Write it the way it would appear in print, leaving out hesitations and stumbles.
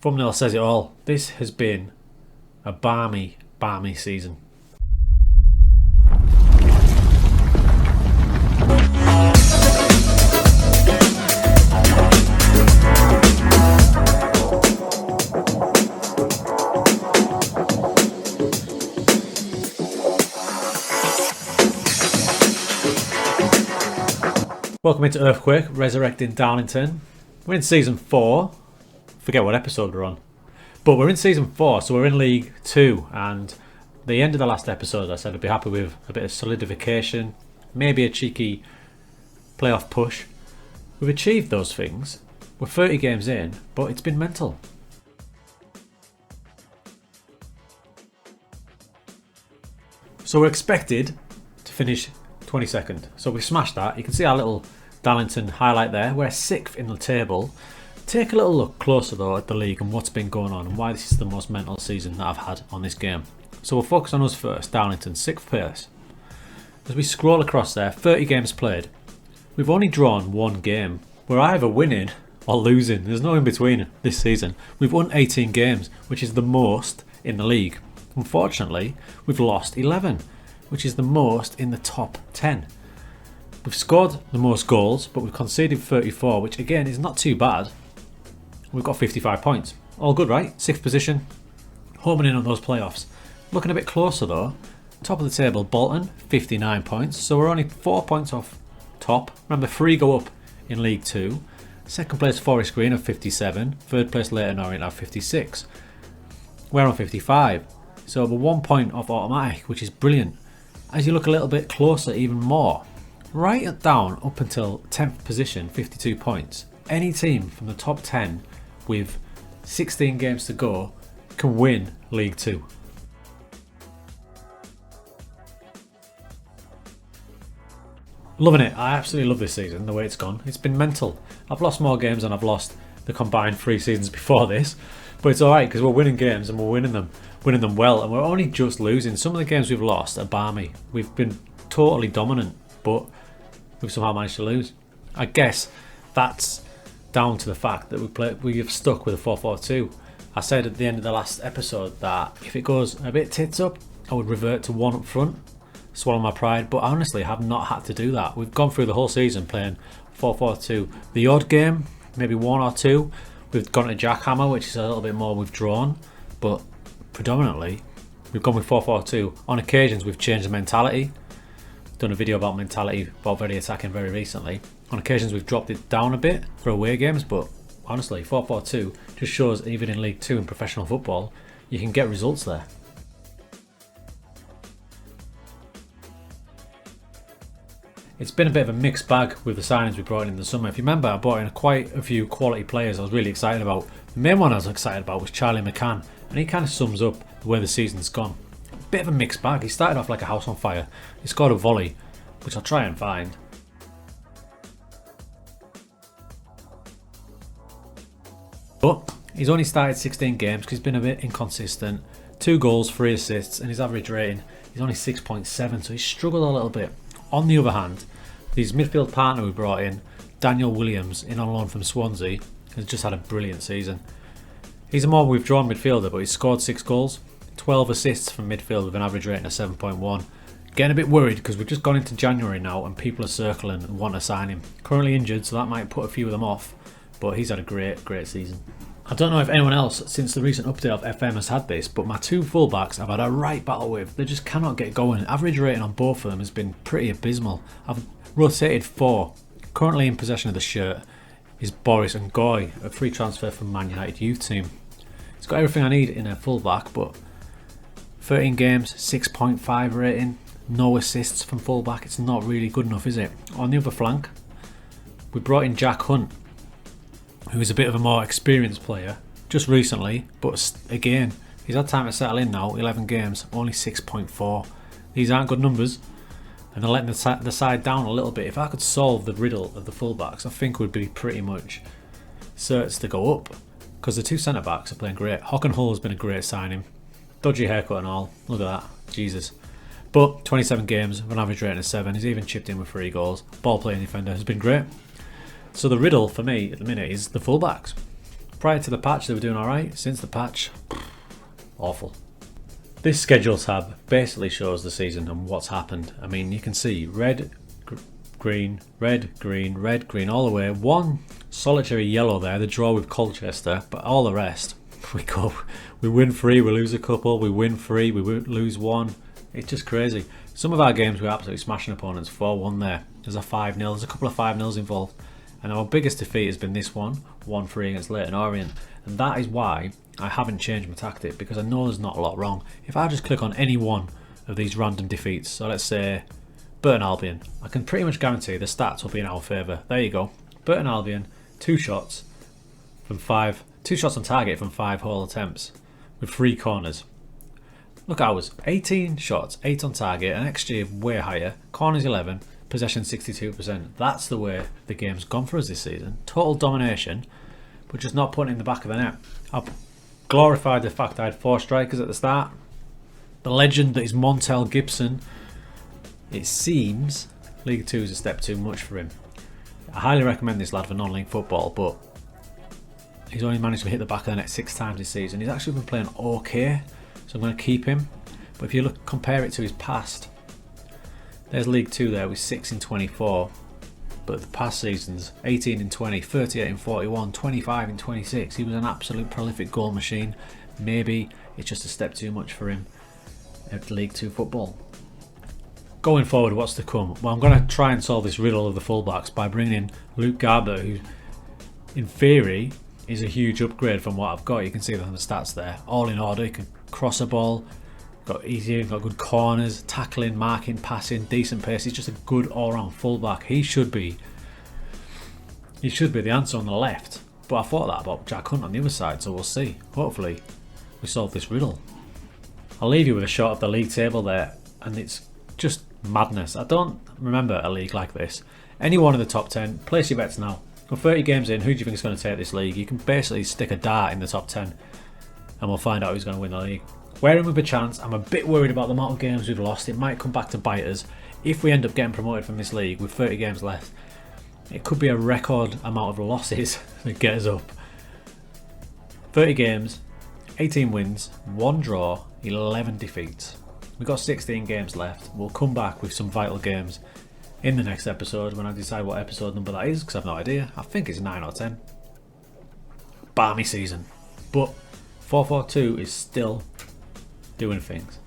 Thumbnail says it all. This has been a balmy season. Welcome into Earthquake, resurrecting Darlington. We're in season 4. Forget what episode we're on. But we're in season 4, so we're in League 2. And the end of the last episode, I said I'd be happy with a bit of solidification, maybe a cheeky playoff push. We've achieved those things. We're 30 games in, but it's been mental. So we're expected to finish 22nd. So we smashed that. You can see our little Darlington highlight there. We're 6th in the table. Take a little look closer though at the league and what's been going on and why this is the most mental season that I've had on this game. So we'll focus on us first. Darlington, 6th place. As we scroll across there, 30 games played. We've only drawn one game. We're either winning or losing. There's no in between this season. We've won 18 games, which is the most in the league. Unfortunately, we've lost 11. Which is the most in the top 10. We've scored the most goals, but we've conceded 34, which again is not too bad. We've got 55 points. All good, right? 6th position. Homing in on those playoffs. Looking a bit closer though. Top of the table, Bolton, 59 points. So we're only 4 points off top. Remember, 3 go up in League 2. Second place, Forest Green of 57. Third place, Leyton Orient of 56. We're on 55. So we're 1 point off automatic, which is brilliant. As you look a little bit closer, even more, right down up until 10th position, 52 points, any team from the top 10 with 16 games to go can win League 2. Loving it. I absolutely love this season, the way it's gone. It's been mental. I've lost more games than I've lost the combined 3 seasons before this, but it's alright because we're winning games and we're winning them well, and we're only just losing. Some of the games we've lost are balmy. We've been totally dominant, but we've somehow managed to lose. I guess that's down to the fact that we've stuck with a 4-4-2. I said at the end of the last episode that if it goes a bit tits up, I would revert to 1 up front, swallow my pride, but I honestly have not had to do that. We've gone through the whole season playing 4-4-2. The odd game, maybe 1 or 2, we've gone to jackhammer, which is a little bit more withdrawn, but predominantly we've gone with 4-4-2. On occasions we've changed the mentality. Done a video about mentality, about very attacking very recently. On occasions we've dropped it down a bit for away games, but honestly 4-4-2 just shows even in League 2 in professional football you can get results there. It's been a bit of a mixed bag with the signings we brought in the summer. If you remember, I brought in quite a few quality players I was really excited about. The main one I was excited about was Charlie McCann, and he kind of sums up the way the season's gone. Bit of a mixed bag. He started off like a house on fire. He scored a volley, which I'll try and find. But he's only started 16 games because he's been a bit inconsistent. 2 goals, 3 assists, and his average rating is only 6.7, so he's struggled a little bit. On the other hand, his midfield partner we brought in, Daniel Williams, in on loan from Swansea, has just had a brilliant season. He's a more withdrawn midfielder, but he's scored 6 goals, 12 assists from midfield with an average rating of 7.1. Getting a bit worried because we've just gone into January now and people are circling and want to sign him. Currently injured, so that might put a few of them off, but he's had a great season. I don't know if anyone else since the recent update of FM has had this, but my 2 fullbacks I've had a right battle with. They just cannot get going. Average rating on both of them has been pretty abysmal. I've rotated 4. Currently in possession of the shirt is Boris and Goy, a free transfer from Man United youth team. He's got everything I need in a fullback, but 13 games, 6.5 rating, no assists from fullback. It's not really good enough, is it? On the other flank, we brought in Jack Hunt, who is a bit of a more experienced player, just recently, but again, he's had time to settle in now, 11 games, only 6.4. These aren't good numbers, and they're letting the side down a little bit. If I could solve the riddle of the fullbacks, I think we'd be pretty much certs to go up, because the 2 centre-backs are playing great. Hull has been a great signing. Dodgy haircut and all, look at that, Jesus. But 27 games, with an average rating of 7, he's even chipped in with 3 goals. Ball playing defender has been great. So the riddle for me at the minute is the fullbacks. Prior to the patch they were doing alright. Since the patch, awful. This schedule tab basically shows the season and what's happened. I mean, you can see red, green, red, green, all the way. One solitary yellow there, the draw with Colchester, but all the rest, we win 3, we lose a couple, we win 3, we lose 1. It's just crazy. Some of our games we're absolutely smashing opponents. 4-1 there. There's a 5-0, there's a couple of 5-0s involved. And our biggest defeat has been this one, 1-3 against Leyton Orient. And that is why I haven't changed my tactic, because I know there's not a lot wrong. If I just click on any one of these random defeats, so let's say Burton Albion, I can pretty much guarantee the stats will be in our favour. There you go. Burton Albion, 2 shots on target from 5 whole attempts with 3 corners. Look at ours, 18 shots, 8 on target, an XG of way higher, corners 11, possession 62%. That's the way the game's gone for us this season. Total domination, but just not putting it in the back of the net. I've glorified the fact I had 4 strikers at the start. The legend that is Montel Gibson, it seems League 2 is a step too much for him. I highly recommend this lad for non-league football, but he's only managed to hit the back of the net 6 times this season. He's actually been playing okay, so I'm going to keep him. But if you compare it to his past, there's League 2 there with 6 in 24, but the past seasons 18 in 20, 38 in 41, 25 in 26. He was an absolute prolific goal machine. Maybe it's just a step too much for him at League 2 football. Going forward, what's to come? Well, I'm going to try and solve this riddle of the fullbacks by bringing in Luke Garber, who in theory is a huge upgrade from what I've got. You can see that on the stats there. All in order, he can cross a ball, got good corners, tackling, marking, passing, decent pace. He's just a good all-round fullback. He should be the answer on the left. But I thought that about Jack Hunt on the other side, so we'll see. Hopefully we solve this riddle. I'll leave you with a shot of the league table there, and it's just madness. I don't remember a league like this. Anyone in the top 10, place your bets now. We're 30 games in, who do you think is going to take this league? You can basically stick a dart in the top 10 and we'll find out who's going to win the league. We're in with a chance. I'm a bit worried about the amount of games we've lost. It might come back to bite us. If we end up getting promoted from this league with 30 games left, it could be a record amount of losses that get us up. 30 games, 18 wins, 1 draw, 11 defeats. We've got 16 games left. We'll come back with some vital games in the next episode when I decide what episode number that is, because I've no idea. I think it's 9 or 10. Balmy season. But 442 is still doing things.